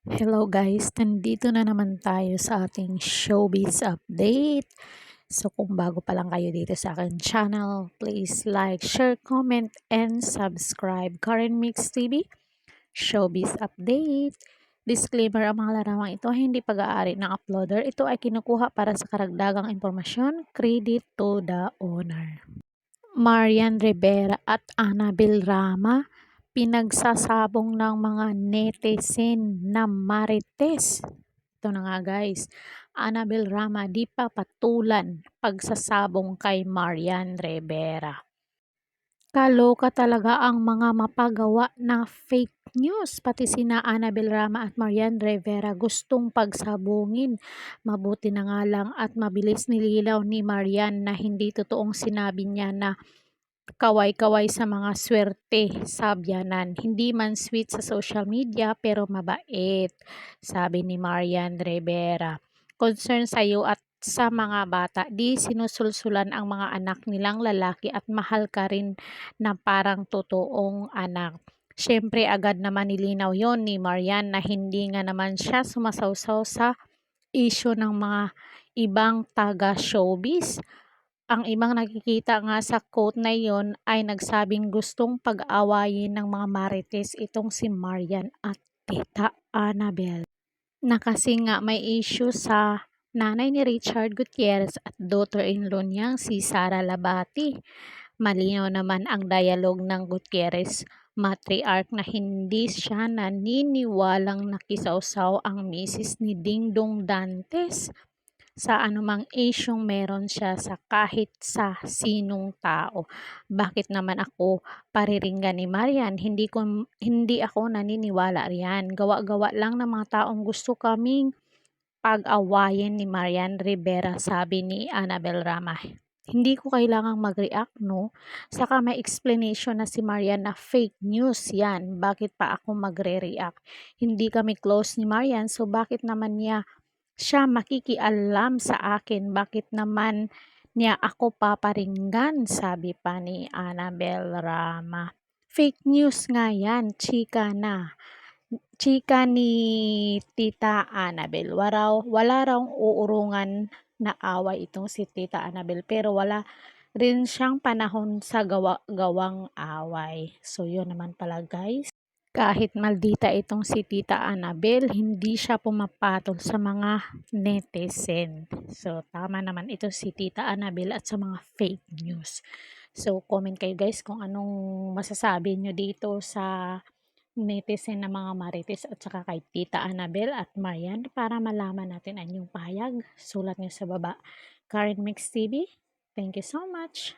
Hello guys, nandito na naman tayo sa ating showbiz update. So kung bago pa lang kayo dito sa aking channel, please like, share, comment, and subscribe. Karen Mix TV, showbiz update. Disclaimer, ang mga larawang ito ay hindi pag-aari ng uploader. Ito ay kinukuha para sa karagdagang impormasyon. Credit to the owner. Marian Rivera at Annabel Rama pinagsasabong ng mga netizen na marites. Ito na nga guys, Annabel Rama di pa patulan pagsasabong kay Marian Rivera. Kaloka talaga ang mga mapagawa na fake news. Pati sina Annabel Rama at Marian Rivera gustong pagsabungin. Mabuti na nga lang at mabilis nililaw ni Marian na hindi totoong sinabi niya na kaway-kaway sa mga swerte sa biyanan. Hindi man sweet sa social media pero mabait, sabi ni Marian Rivera. Concern sa iyo at sa mga bata, di sinusulsulan ang mga anak nilang lalaki at mahal ka rin na parang totoong anak. Siyempre agad naman nilinaw yon ni Marian na hindi nga naman siya sumasawsaw sa issue ng mga ibang taga-showbiz. Ang ibang nakikita nga sa quote na yon ay nagsabing gustong pag-awayin ng mga marites itong si Marian at Tita Annabel. Na kasi nga may issue sa nanay ni Richard Gutierrez at daughter-in-law niyang si Sara Labati. Malinaw naman ang dialogue ng Gutierrez matriarch na hindi siya naniniwalang nakisawsaw ang misis ni Dingdong Dantes sa anumang isyung meron siya sa kahit sa sinong tao. Bakit naman ako pariringgan ni Marian? Hindi ako naniniwala riyan. Gawa-gawa lang ng mga taong gusto kaming pag-awayin ni Marian Rivera, sabi ni Annabel Rama. Hindi ko kailangang mag-react, no? Saka may explanation na si Marian na fake news yan. Bakit pa ako magre-react? Hindi kami close ni Marian, so bakit naman siya makikialam sa akin? Bakit naman niya ako paparinggan? Sabi pa ni Annabel Rama. Fake news nga yan, chika na. Chika ni Tita Annabel. Wala raw uurungan na away itong si Tita Annabel, pero wala rin siyang panahon sa gawang away. So yun naman pala guys. Kahit maldita itong si Tita Annabel, hindi siya pumapatol sa mga netizen. So, tama naman ito si Tita Annabel at sa mga fake news. So, comment kayo guys kung anong masasabi nyo dito sa netizen na mga marites at saka kay Tita Annabel at Marian para malaman natin ang inyong pahayag. Sulat nyo sa baba. Karen Mix TV, thank you so much.